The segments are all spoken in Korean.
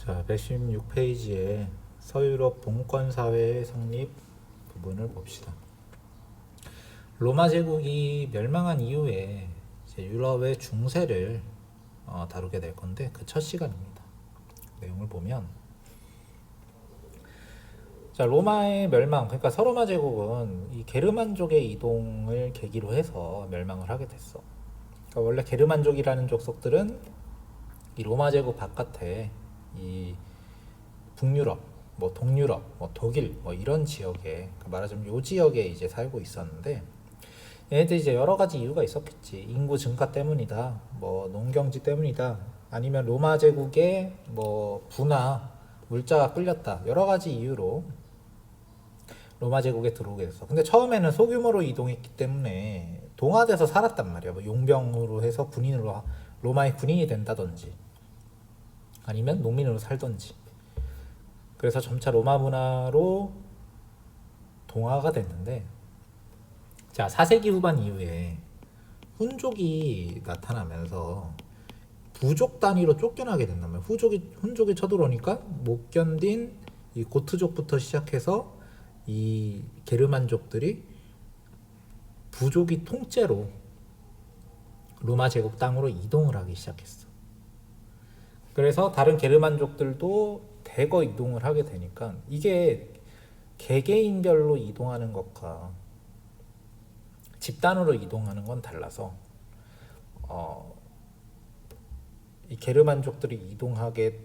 자, 116페이지에 서유럽 봉건사회의 성립 부분을 봅시다. 로마 제국이 멸망한 이후에 이제 유럽의 중세를 다루게 될 건데 그 첫 시간입니다. 내용을 보면 자, 로마의 멸망, 그러니까 서로마 제국은 이 게르만족의 이동을 계기로 해서 멸망을 하게 됐어. 그러니까 원래 게르만족이라는 족속들은 이 로마 제국 바깥에 이 북유럽, 뭐 동유럽, 뭐 독일, 뭐 이런 지역에 말하자면 요 지역에 이제 살고 있었는데 얘네들 이제 여러 가지 이유가 있었겠지. 인구 증가 때문이다, 뭐 농경지 때문이다, 아니면 로마 제국의 뭐 부나 물자가 끌렸다, 여러 가지 이유로 로마 제국에 들어오게 됐어. 근데 처음에는 소규모로 이동했기 때문에 동화돼서 살았단 말이야. 뭐 용병으로 해서 군인으로 로마의 군인이 된다든지 아니면 농민으로 살던지. 그래서 점차 로마 문화로 동화가 됐는데, 자, 4세기 후반 이후에 훈족이 나타나면서 부족 단위로 쫓겨나게 된단 말이야. 훈족이 쳐들어오니까 못 견딘 이 고트족부터 시작해서 이 게르만족들이 부족이 통째로 로마 제국 땅으로 이동을 하기 시작했어. 그래서 다른 게르만족들도 대거 이동을 하게 되니까 이게 개개인별로 이동하는 것과 집단으로 이동하는 건 달라서 이 게르만족들이 이동하게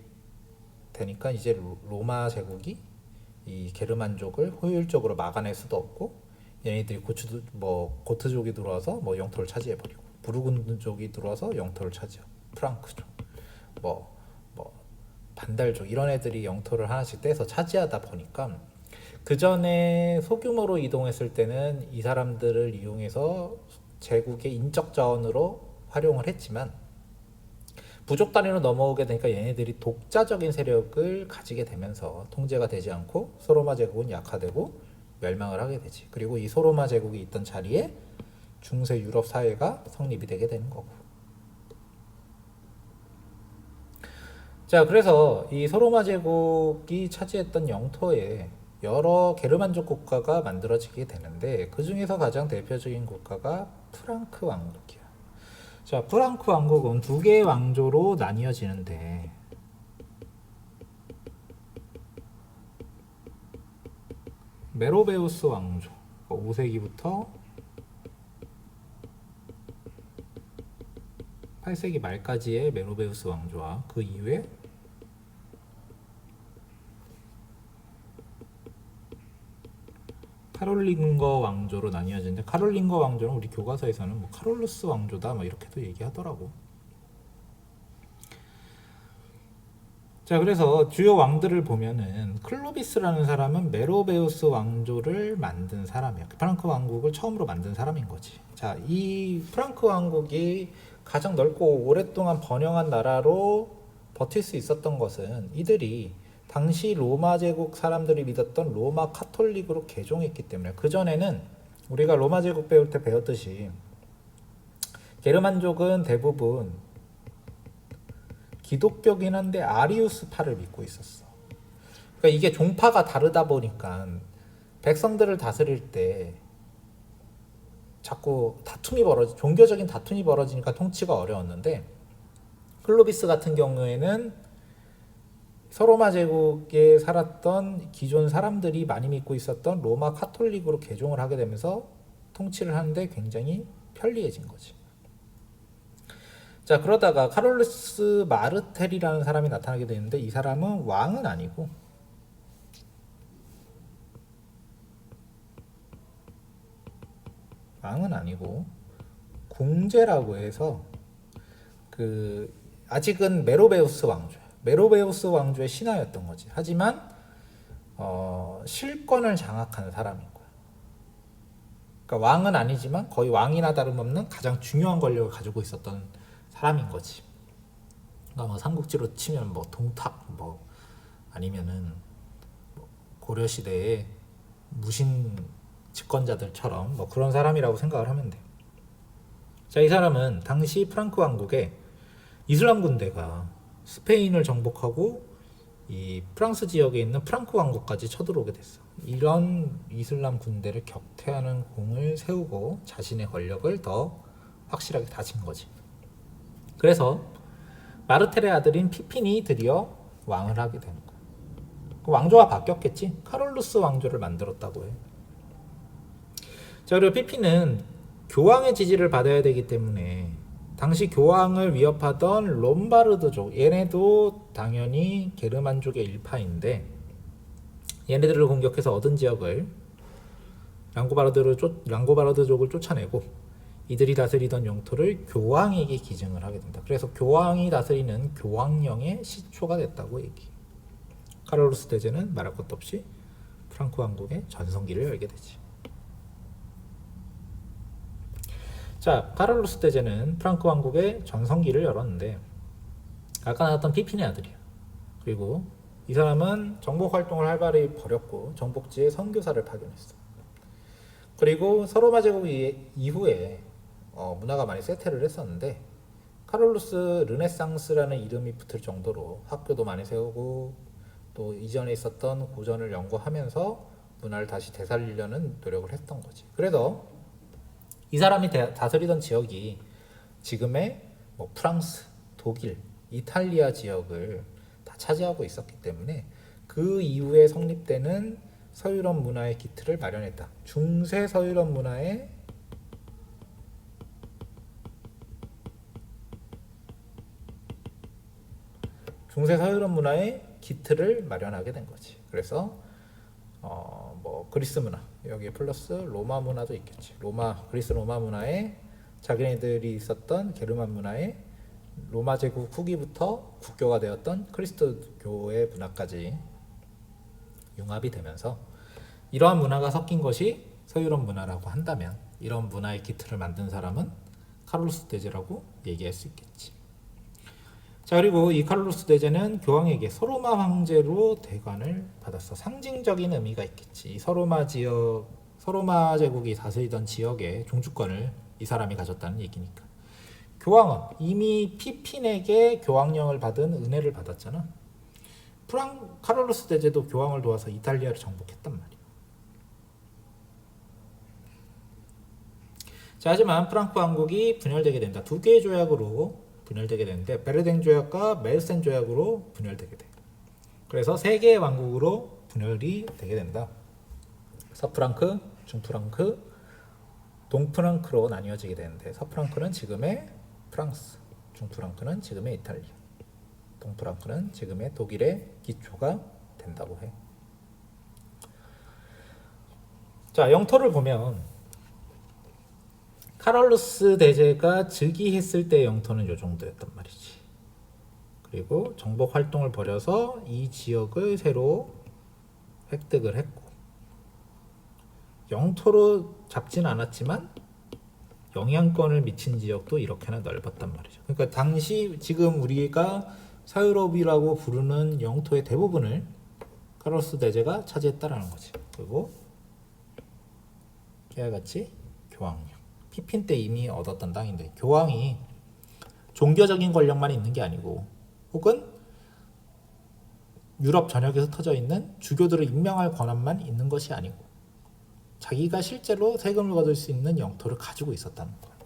되니까 이제 로마 제국이 이 게르만족을 효율적으로 막아낼 수도 없고, 얘네들이 고트족이 들어와서 뭐 영토를 차지해버리고, 부르군족이 들어와서 영토를 차지하고, 프랑크족, 뭐 반달족 이런 애들이 영토를 하나씩 떼서 차지하다 보니까 그 전에 소규모로 이동했을 때는 이 사람들을 이용해서 제국의 인적 자원으로 활용을 했지만 부족 단위로 넘어오게 되니까 얘네들이 독자적인 세력을 가지게 되면서 통제가 되지 않고 소로마 제국은 약화되고 멸망을 하게 되지. 그리고 이 소로마 제국이 있던 자리에 중세 유럽 사회가 성립이 되게 되는 거고. 자, 그래서 이 소로마 제국이 차지했던 영토에 여러 게르만족 국가가 만들어지게 되는데 그 중에서 가장 대표적인 국가가 프랑크 왕국이야. 자, 프랑크 왕국은 두 개의 왕조로 나뉘어지는데 메로베우스 왕조, 5세기부터 8세기 말까지의 메로베우스 왕조와 그 이후에 카롤링거 왕조로 나뉘어지는데, 카롤링거 왕조는 우리 교과서에서는 뭐 카롤루스 왕조다 뭐 이렇게도 얘기하더라고. 자, 그래서 주요 왕들을 보면은 클로비스라는 사람은 메로베우스 왕조를 만든 사람이야. 프랑크 왕국을 처음으로 만든 사람인 거지. 자, 이 프랑크 왕국이 가장 넓고 오랫동안 번영한 나라로 버틸 수 있었던 것은 이들이 당시 로마 제국 사람들이 믿었던 로마 카톨릭으로 개종했기 때문에, 그전에는 우리가 로마 제국 배울 때 배웠듯이 게르만족은 대부분 기독교긴 한데 아리우스파를 믿고 있었어. 그러니까 이게 종파가 다르다 보니까 백성들을 다스릴 때 자꾸 종교적인 다툼이 벌어지니까 통치가 어려웠는데, 클로비스 같은 경우에는 서로마 제국에 살았던 기존 사람들이 많이 믿고 있었던 로마 카톨릭으로 개종을 하게 되면서 통치를 하는데 굉장히 편리해진 거지. 자, 그러다가 카롤루스 마르텔이라는 사람이 나타나게 되는데 이 사람은 왕은 아니고 공제라고 해서 아직은 메로베우스 왕조의 신하였던 거지. 하지만 실권을 장악하는 사람인 거야. 그러니까 왕은 아니지만 거의 왕이나 다름없는 가장 중요한 권력을 가지고 있었던 사람인 거지. 그러니까 뭐 삼국지로 치면 뭐 동탁, 뭐 아니면은 고려 시대의 무신 집권자들처럼 뭐 그런 사람이라고 생각을 하면 돼. 자, 이 사람은 당시 프랑크 왕국에 이슬람 군대가 스페인을 정복하고 이 프랑스 지역에 있는 프랑크 왕국까지 쳐들어오게 됐어. 이런 이슬람 군대를 격퇴하는 공을 세우고 자신의 권력을 더 확실하게 다진 거지. 그래서 마르텔의 아들인 피핀이 드디어 왕을 하게 되는 거야. 그 왕조가 바뀌었겠지. 카롤루스 왕조를 만들었다고 해. 자, 그리고 피핀은 교황의 지지를 받아야 되기 때문에 당시 교황을 위협하던 롬바르드족, 얘네도 당연히 게르만족의 일파인데 얘네들을 공격해서 얻은 지역을 랑고바르드족을 쫓아내고 이들이 다스리던 영토를 교황에게 기증을 하게 된다. 그래서 교황이 다스리는 교황령의 시초가 됐다고 얘기해. 카롤루스 대제는 말할 것도 없이 프랑크 왕국의 전성기를 열게 되지. 자, 카롤루스 대제는 프랑크 왕국의 전성기를 열었는데 아까 나왔던 피핀의 아들이야. 그리고 이 사람은 정복 활동을 활발히 벌였고 정복지에 선교사를 파견했어. 그리고 서로마 제국 이후에 문화가 많이 쇠퇴를 했었는데 카롤루스 르네상스라는 이름이 붙을 정도로 학교도 많이 세우고 또 이전에 있었던 고전을 연구하면서 문화를 다시 되살리려는 노력을 했던 거지. 그래서 이 사람이 다스리던 지역이 지금의 프랑스, 독일, 이탈리아 지역을 다 차지하고 있었기 때문에 그 이후에 성립되는 서유럽 문화의 기틀을 마련했다. 중세 서유럽 문화의 기틀을 마련하게 된 거지. 그래서 그리스 문화 여기에 플러스 로마 문화도 있겠지. 그리스 로마 문화에 자기네들이 있었던 게르만 문화에 로마 제국 후기부터 국교가 되었던 그리스도교의 문화까지 융합이 되면서 이러한 문화가 섞인 것이 서유럽 문화라고 한다면 이런 문화의 기틀을 만든 사람은 카롤루스 대제라고 얘기할 수 있겠지. 자, 그리고 이 카롤루스 대제는 교황에게 서로마 황제로 대관을 받았어. 상징적인 의미가 있겠지. 서로마 제국이 다스리던 지역의 종주권을 이 사람이 가졌다는 얘기니까. 교황은 이미 피핀에게 교황령을 받은 은혜를 받았잖아. 카롤루스 대제도 교황을 도와서 이탈리아를 정복했단 말이야. 자, 하지만 프랑크 왕국이 분열되게 된다. 두 개의 조약으로 분열되게 되는데 베르덴 조약과 멜센 조약으로 분열되게 돼. 그래서 세 개의 왕국으로 분열이 되게 된다. 서프랑크, 중프랑크, 동프랑크로 나뉘어지게 되는데 서프랑크는 지금의 프랑스, 중프랑크는 지금의 이탈리아, 동프랑크는 지금의 독일의 기초가 된다고 해. 자, 영토를 보면 카롤루스 대제가 즉위했을 때 영토는 요 정도였단 말이지. 그리고 정복 활동을 벌여서 이 지역을 새로 획득을 했고 영토로 잡진 않았지만 영향권을 미친 지역도 이렇게나 넓었단 말이죠. 그러니까 당시 지금 우리가 서유럽이라고 부르는 영토의 대부분을 카롤루스 대제가 차지했다라는 거지. 그리고 이와 같이 교황령. 피핀 때 이미 얻었던 땅인데 교황이 종교적인 권력만 있는 게 아니고 혹은 유럽 전역에 흩어져 있는 주교들을 임명할 권한만 있는 것이 아니고 자기가 실제로 세금을 거둘 수 있는 영토를 가지고 있었다는 거야.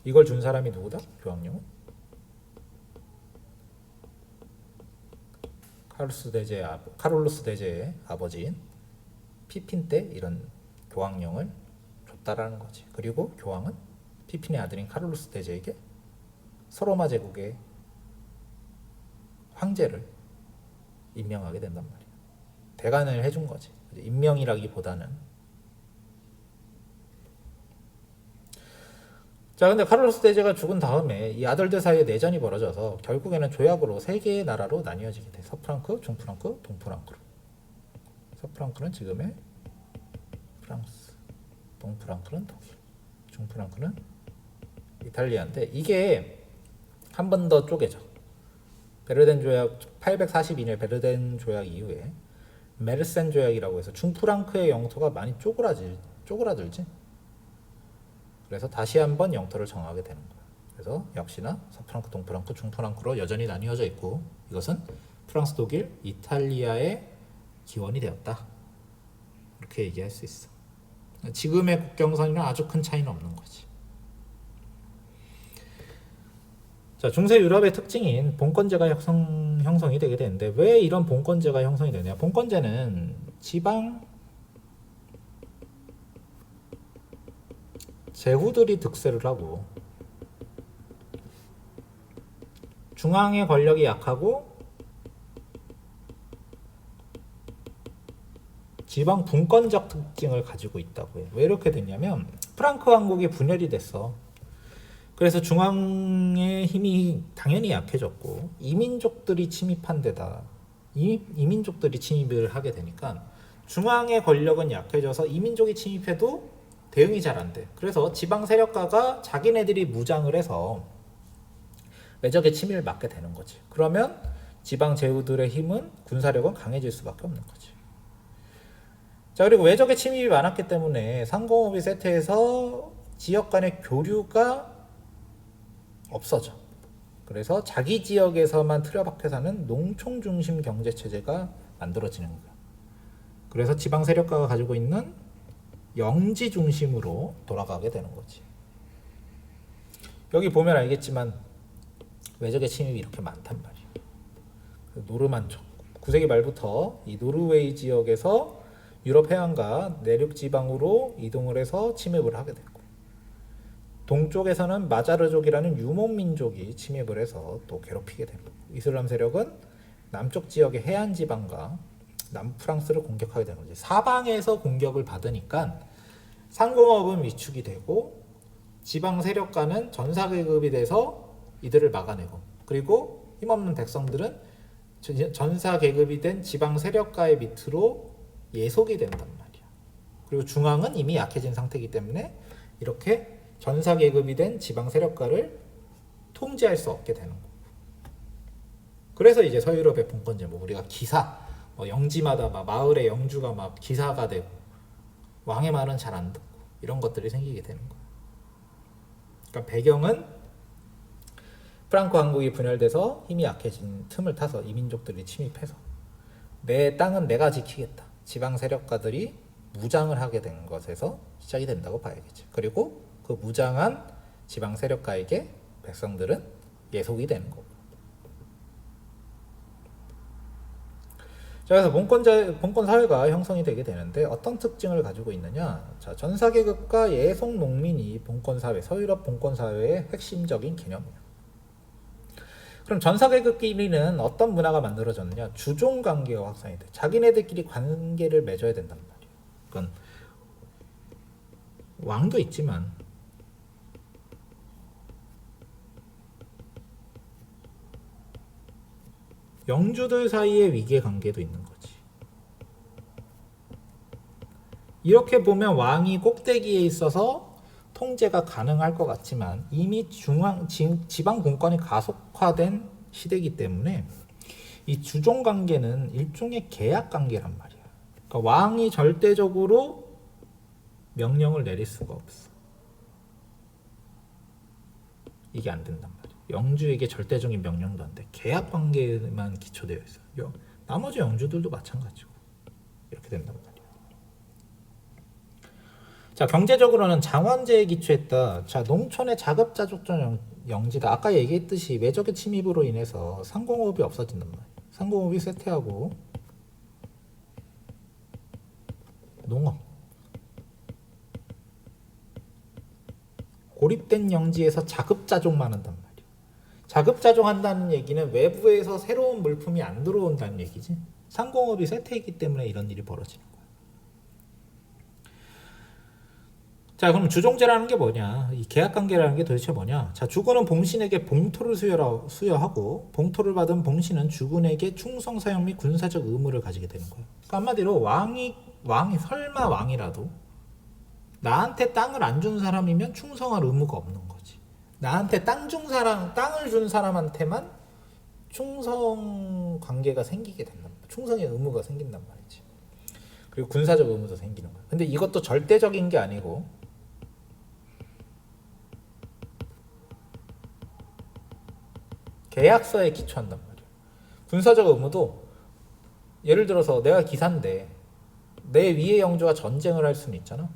이걸 준 사람이 누구다? 교황령은? 카롤루스 대제의 아버지인 피핀 때 이런 교황령을 줬다라는 거지. 그리고 교황은 피핀의 아들인 카롤루스 대제에게 서로마 제국의 황제를 임명하게 된단 말이야. 대관을 해준 거지. 임명이라기보다는. 자, 근데 카롤루스 대제가 죽은 다음에 이 아들들 사이에 내전이 벌어져서 결국에는 조약으로 세 개의 나라로 나뉘어지게 돼. 서프랑크, 중프랑크, 동프랑크로. 서프랑크는 지금의 프랑스, 동프랑크는 독일, 중프랑크는 이탈리아인데 이게 한 번 더 쪼개져. 베르덴 조약 842년 베르덴 조약 이후에 메르센 조약이라고 해서 중프랑크의 영토가 많이 쪼그라들지. 그래서 다시 한번 영토를 정하게 되는 거야. 그래서 역시나 서프랑크, 동프랑크, 중프랑크로 여전히 나뉘어져 있고 이것은 프랑스, 독일, 이탈리아의 기원이 되었다. 이렇게 얘기할 수 있어. 지금의 국경선이랑 아주 큰 차이는 없는 거지. 자, 중세 유럽의 특징인 봉건제가 형성이 되게 되는데 왜 이런 봉건제가 형성이 되냐? 봉건제는 지방 제후들이 득세를 하고 중앙의 권력이 약하고 지방 분권적 특징을 가지고 있다고 해요. 왜 이렇게 됐냐면 프랑크 왕국이 분열이 됐어. 그래서 중앙의 힘이 당연히 약해졌고 이민족들이 침입한 데다 이민족들이 침입을 하게 되니까 중앙의 권력은 약해져서 이민족이 침입해도 대응이 잘 안 돼. 그래서 지방 세력가가 자기네들이 무장을 해서 외적의 침입을 막게 되는 거지. 그러면 지방 제후들의 힘은 군사력은 강해질 수밖에 없는 거지. 자, 그리고 외적의 침입이 많았기 때문에 상공업이 쇠퇴해서 지역 간의 교류가 없어져. 그래서 자기 지역에서만 틀어박혀 사는 농촌 중심 경제 체제가 만들어지는 거야. 그래서 지방 세력가가 가지고 있는 영지 중심으로 돌아가게 되는 거지. 여기 보면 알겠지만 외적의 침입이 이렇게 많단 말이야. 노르만족 9세기 말부터 이 노르웨이 지역에서 유럽 해안과 내륙 지방으로 이동을 해서 침입을 하게 됐고, 동쪽에서는 마자르족이라는 유목민족이 침입을 해서 또 괴롭히게 됩니다. 이슬람 세력은 남쪽 지역의 해안 지방과 남프랑스를 공격하게 되는 거지. 사방에서 공격을 받으니까 상공업은 위축이 되고 지방 세력가는 전사 계급이 돼서 이들을 막아내고, 그리고 힘없는 백성들은 전사 계급이 된 지방 세력가의 밑으로 예속이 된단 말이야. 그리고 중앙은 이미 약해진 상태이기 때문에 이렇게 전사 계급이 된 지방 세력가를 통제할 수 없게 되는 거고. 그래서 이제 서유럽의 봉건제, 뭐 우리가 기사, 영지마다 막 마을의 영주가 막 기사가 되고 왕의 말은 잘 안 듣고 이런 것들이 생기게 되는 거야. 그러니까 배경은 프랑크 왕국이 분열돼서 힘이 약해진 틈을 타서 이민족들이 침입해서 내 땅은 내가 지키겠다. 지방 세력가들이 무장을 하게 된 것에서 시작이 된다고 봐야겠죠. 그리고 그 무장한 지방 세력가에게 백성들은 예속이 되는 거고. 자, 그래서 봉건 사회가 형성이 되게 되는데 어떤 특징을 가지고 있느냐? 자, 전사 계급과 예속 농민이 봉건 사회, 서유럽 봉건 사회의 핵심적인 개념이에요. 그럼 전사 계급끼리는 어떤 문화가 만들어졌느냐? 주종 관계가 확산이 돼. 자기네들끼리 관계를 맺어야 된단 말이에요. 그건 왕도 있지만 영주들 사이의 위계 관계도 있는 거지. 이렇게 보면 왕이 꼭대기에 있어서 통제가 가능할 것 같지만 이미 지방 공권이 가속화된 시대이기 때문에 이 주종 관계는 일종의 계약 관계란 말이야. 그러니까 왕이 절대적으로 명령을 내릴 수가 없어. 이게 안 된단 말이야. 영주에게 절대적인 명령도 안 돼. 계약 관계만 기초되어 있어요. 나머지 영주들도 마찬가지고 이렇게 된단 말이야. 자, 경제적으로는 장원제에 기초했다. 자, 농촌의 자급자족적 영지다. 아까 얘기했듯이 외적의 침입으로 인해서 상공업이 없어진단 말이야. 상공업이 쇠퇴하고 농업, 고립된 영지에서 자급자족만 한단 말이야. 자급자족한다는 얘기는 외부에서 새로운 물품이 안 들어온다는 얘기지. 상공업이 쇠퇴했기 때문에 이런 일이 벌어지는 거야. 자, 그럼 주종제라는 게 뭐냐? 이 계약관계라는 게 도대체 뭐냐? 자, 주군은 봉신에게 봉토를 수여하고 봉토를 받은 봉신은 주군에게 충성 사역 및 군사적 의무를 가지게 되는 거야. 그러니까 한마디로 왕이 설마 왕이라도 나한테 땅을 안 준 사람이면 충성할 의무가 없는 거지. 나한테 땅을 준 사람한테만 충성 관계가 생기게 된단 말이야. 충성의 의무가 생긴단 말이지. 그리고 군사적 의무도 생기는 거야. 근데 이것도 절대적인 게 아니고 계약서에 기초한단 말이야. 군사적 의무도 예를 들어서 내가 기사인데 내 위의 영주가 전쟁을 할 수는 있잖아.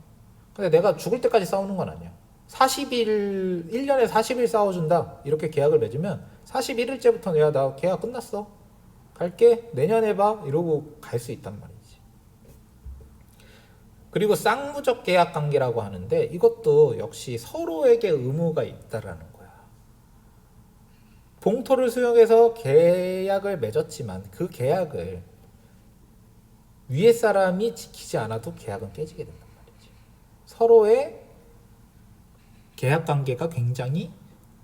근데 내가 죽을 때까지 싸우는 건 아니야. 40일, 1년에 40일 싸워준다. 이렇게 계약을 맺으면 41일째부터 내가 나 계약 끝났어. 갈게. 내년에 봐. 이러고 갈 수 있단 말이지. 그리고 쌍무적 계약 관계라고 하는데 이것도 역시 서로에게 의무가 있다라는 거야. 봉토를 수용해서 계약을 맺었지만 그 계약을 위에 사람이 지키지 않아도 계약은 깨지게 된단 말이지. 서로의 계약 관계가 굉장히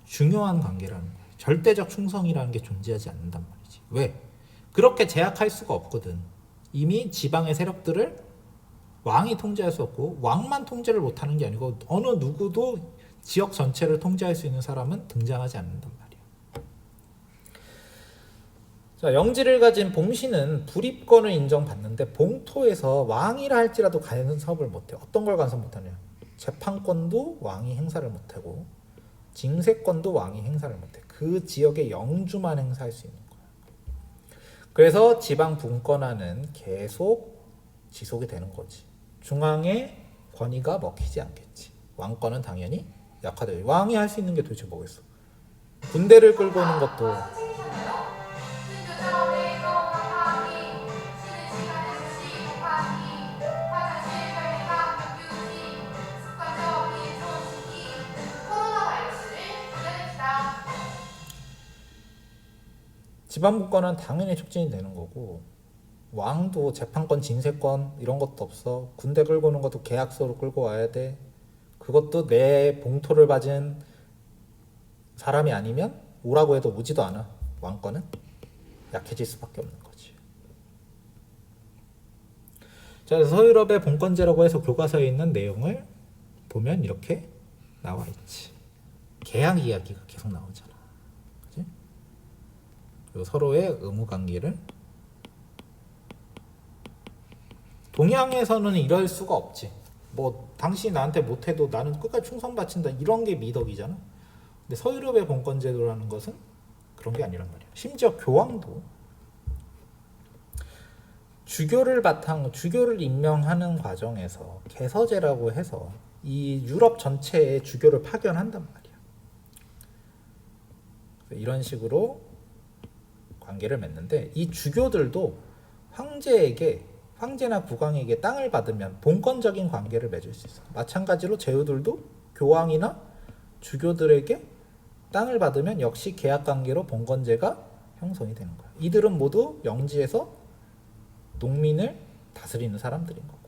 중요한 관계라는 거야. 절대적 충성이라는 게 존재하지 않는단 말이지. 왜? 그렇게 제약할 수가 없거든. 이미 지방의 세력들을 왕이 통제할 수 없고 왕만 통제를 못하는 게 아니고 어느 누구도 지역 전체를 통제할 수 있는 사람은 등장하지 않는단 말이야. 자, 영지를 가진 봉신은 불입권을 인정받는데 봉토에서 왕이라 할지라도 간섭을 못해. 어떤 걸 간섭 못하냐? 재판권도 왕이 행사를 못하고 징세권도 왕이 행사를 못해. 그 지역의 영주만 행사할 수 있는 거야. 그래서 지방 분권화는 계속 지속이 되는 거지. 중앙의 권위가 먹히지 않겠지. 왕권은 당연히 약화되죠. 왕이 할 수 있는 게 도대체 뭐겠어? 군대를 끌고 오는 것도 지방분권은 당연히 촉진이 되는 거고 왕도 재판권, 징세권 이런 것도 없어. 군대 끌고 오는 것도 계약서로 끌고 와야 돼. 그것도 내 봉토를 받은 사람이 아니면 오라고 해도 오지도 않아. 왕권은 약해질 수밖에 없는 거지. 자, 서유럽의 봉건제라고 해서 교과서에 있는 내용을 보면 이렇게 나와 있지. 계약 이야기가 계속 나오잖아. 그치? 그리고 서로의 의무 관계를 동양에서는 이럴 수가 없지. 뭐 당신이 나한테 못해도 나는 끝까지 충성 바친다 이런 게 미덕이잖아. 근데 서유럽의 봉건제도라는 것은 그런 게 아니란 말이야. 심지어 교황도 주교를 임명하는 과정에서 개서제라고 해서 이 유럽 전체에 주교를 파견한단 말이야. 이런 식으로 관계를 맺는데 이 주교들도 황제나 국왕에게 땅을 받으면 본권적인 관계를 맺을 수 있어. 마찬가지로 제후들도 교황이나 주교들에게 땅을 받으면 역시 계약 관계로 본권제가 형성이 되는 거야. 이들은 모두 영지에서 농민을 다스리는 사람들인 거고.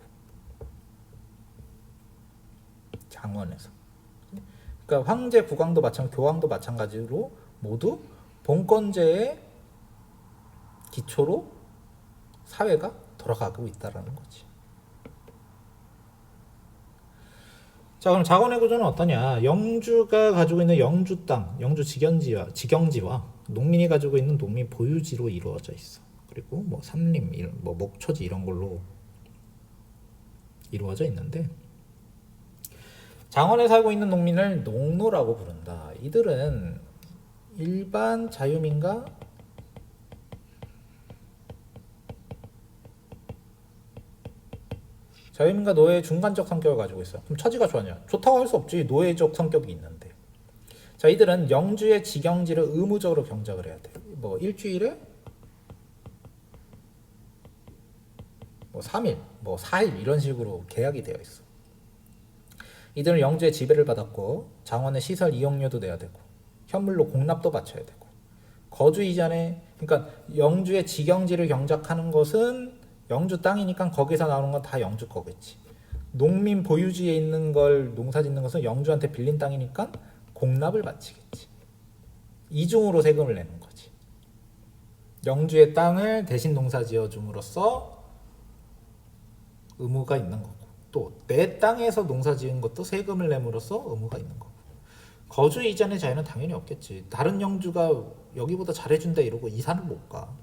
장원에서. 그러니까 황제, 국왕도 마찬가지, 교황도 마찬가지로 모두 본권제의 기초로 사회가 돌아가고 있다라는 거지. 자, 그럼 자원의 구조는 어떠냐? 영주가 가지고 있는 영주 땅, 영주 직영지와 농민이 가지고 있는 농민 보유지로 이루어져 있어. 그리고 뭐 산림, 뭐 목초지 이런 걸로 이루어져 있는데 장원에 살고 있는 농민을 농노라고 부른다. 이들은 일반 자유민과 노예의 중간적 성격을 가지고 있어요. 그럼 처지가 좋았냐? 좋다고 할 수 없지. 노예적 성격이 있는데. 자, 이들은 영주의 직영지를 의무적으로 경작을 해야 돼. 뭐 일주일에 뭐 3일, 뭐 4일 이런 식으로 계약이 되어 있어. 이들은 영주의 지배를 받았고 장원의 시설 이용료도 내야 되고 현물로 공납도 바쳐야 되고 거주 이전에 그러니까 영주의 직영지를 경작하는 것은 영주 땅이니까 거기서 나오는 건 다 영주 거겠지. 농민 보유지에 있는 걸 농사 짓는 것은 영주한테 빌린 땅이니까 공납을 바치겠지. 이중으로 세금을 내는 거지. 영주의 땅을 대신 농사 지어줌으로써 의무가 있는 거고 또 내 땅에서 농사 지은 것도 세금을 내므로써 의무가 있는 거고 거주 이전의 자유는 당연히 없겠지. 다른 영주가 여기보다 잘해준다 이러고 이사는 못 가.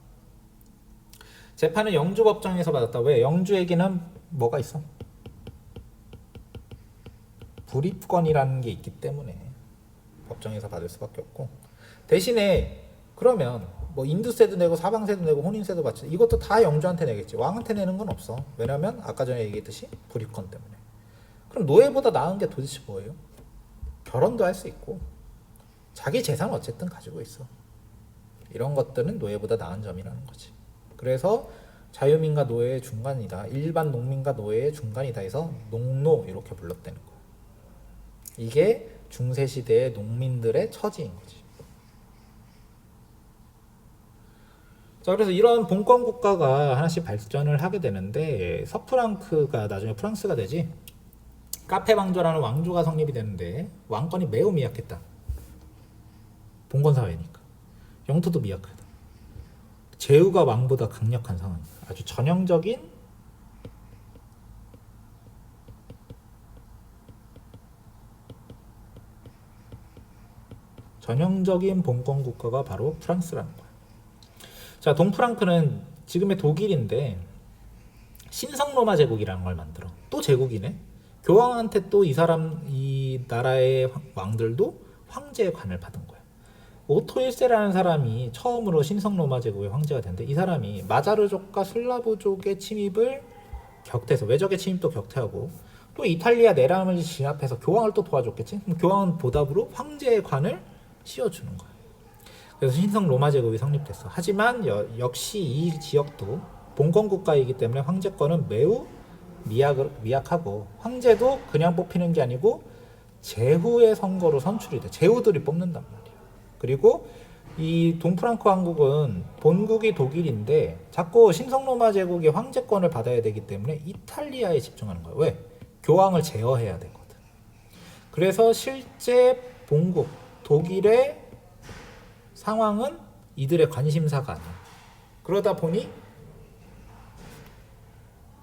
재판은 영주법정에서 받았다. 왜? 영주에게는 뭐가 있어? 불입권이라는 게 있기 때문에 법정에서 받을 수밖에 없고 대신에 그러면 뭐 인두세도 내고 사방세도 내고 혼인세도 받지. 이것도 다 영주한테 내겠지. 왕한테 내는 건 없어. 왜냐면 아까 전에 얘기했듯이 불입권 때문에. 그럼 노예보다 나은 게 도대체 뭐예요? 결혼도 할 수 있고 자기 재산 어쨌든 가지고 있어. 이런 것들은 노예보다 나은 점이라는 거지. 그래서 자유민과 노예의 중간이다. 일반 농민과 노예의 중간이다 해서 농노 이렇게 불렀다는 거야. 이게 중세시대의 농민들의 처지인 거지. 자, 그래서 이런 본권 국가가 하나씩 발전을 하게 되는데 서프랑크가 나중에 프랑스가 되지. 카페 왕조라는 왕조가 성립이 되는데 왕권이 매우 미약했다. 봉건 사회니까. 영토도 미약하다. 제후가 왕보다 강력한 상황. 아주 전형적인 봉건 국가가 바로 프랑스라는 거야. 자, 동프랑크는 지금의 독일인데 신성 로마 제국이라는 걸 만들어. 또 제국이네. 교황한테 또 이 나라의 왕들도 황제의 관을 받은 거야. 오토 1세라는 사람이 처음으로 신성 로마 제국의 황제가 됐는데 이 사람이 마자르족과 슬라브족의 침입을 격퇴해서 외적의 침입도 격퇴하고 또 이탈리아 내람을 진압해서 교황을 또 도와줬겠지. 그럼 교황은 보답으로 황제의 관을 씌워주는 거야. 그래서 신성 로마 제국이 성립됐어. 하지만 역시 이 지역도 봉건 국가이기 때문에 황제권은 매우 미약하고 황제도 그냥 뽑히는 게 아니고 제후의 선거로 선출이 돼. 제후들이 뽑는단 말이야. 그리고 이 동프랑크 왕국은 본국이 독일인데 자꾸 신성 로마 제국의 황제권을 받아야 되기 때문에 이탈리아에 집중하는 거야. 왜? 교황을 제어해야 되거든. 그래서 실제 본국 독일의 상황은 이들의 관심사가 아니야. 그러다 보니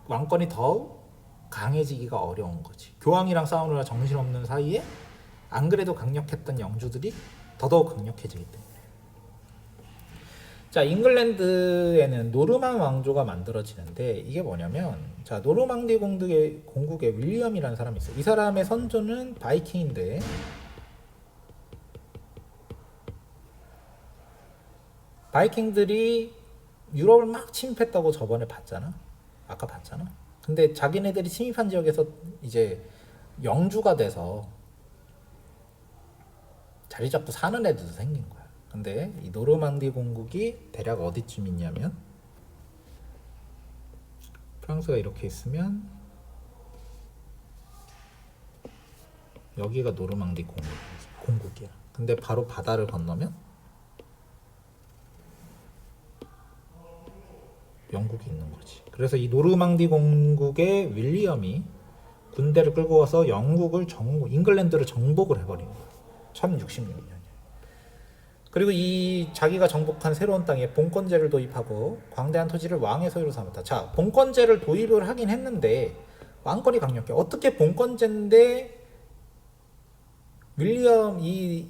왕권이 더욱 강해지기가 어려운 거지. 교황이랑 싸우느라 정신없는 사이에 안 그래도 강력했던 영주들이 더더욱 강력해지기 때문에. 자, 잉글랜드에는 노르망 왕조가 만들어지는데 이게 뭐냐면 자, 노르망디 공국에 윌리엄이라는 사람이 있어. 이 사람의 선조는 바이킹인데 바이킹들이 유럽을 막 침입했다고 저번에 봤잖아. 아까 봤잖아. 근데 자기네들이 침입한 지역에서 이제 영주가 돼서 자리 잡고 사는 애들도 생긴 거야. 근데 이 노르망디 공국이 대략 어디쯤 있냐면 프랑스가 이렇게 있으면 여기가 노르망디 공국이야. 근데 바로 바다를 건너면 영국이 있는 거지. 그래서 이 노르망디 공국의 윌리엄이 군대를 끌고 와서 잉글랜드를 정복을 해버린 거야. 1066년에. 그리고 이 자기가 정복한 새로운 땅에 봉건제를 도입하고 광대한 토지를 왕의 소유로 삼았다. 자, 봉건제를 도입을 하긴 했는데 왕권이 강력해. 어떻게 봉건제인데 이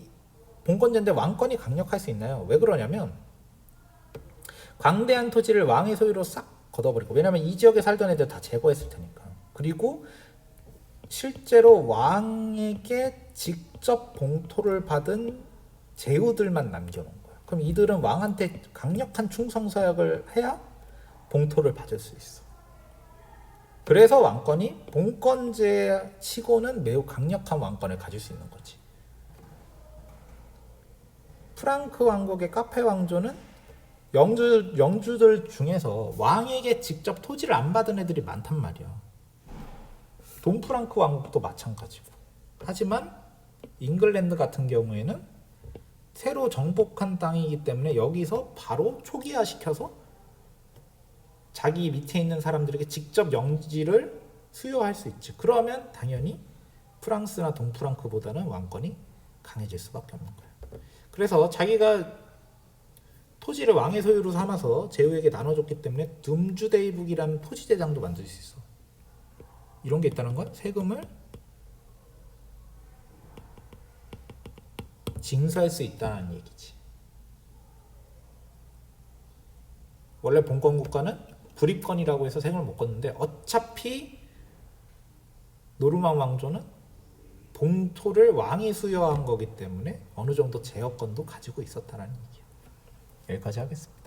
봉건제인데 왕권이 강력할 수 있나요? 왜 그러냐면 광대한 토지를 왕의 소유로 싹 걷어버리고, 왜냐면 이 지역에 살던 애들 다 제거했을 테니까. 그리고 실제로 왕에게 직접 봉토를 받은 제후들만 남겨놓은 거야. 그럼 이들은 왕한테 강력한 충성서약을 해야 봉토를 받을 수 있어. 그래서 왕권이 봉건제 치고는 매우 강력한 왕권을 가질 수 있는 거지. 프랑크 왕국의 카페 왕조는 영주들 중에서 왕에게 직접 토지를 안 받은 애들이 많단 말이야. 동프랑크 왕국도 마찬가지고. 하지만 잉글랜드 같은 경우에는 새로 정복한 땅이기 때문에 여기서 바로 초기화 시켜서 자기 밑에 있는 사람들에게 직접 영지를 수여할 수 있지. 그러면 당연히 프랑스나 동프랑크보다는 왕권이 강해질 수밖에 없는 거야. 그래서 자기가 토지를 왕의 소유로 삼아서 제후에게 나눠줬기 때문에 둠주데이북이라는 토지대장도 만들 수 있어. 이런 게 있다는 건 세금을 징수할 수 있다는 얘기지. 원래 봉건 국가는 불입권이라고 해서 세금을 못 걷는데 어차피 노르망 왕조는 봉토를 왕이 수여한 거기 때문에 어느 정도 제어권도 가지고 있었다는 얘기야. 여기까지 하겠습니다.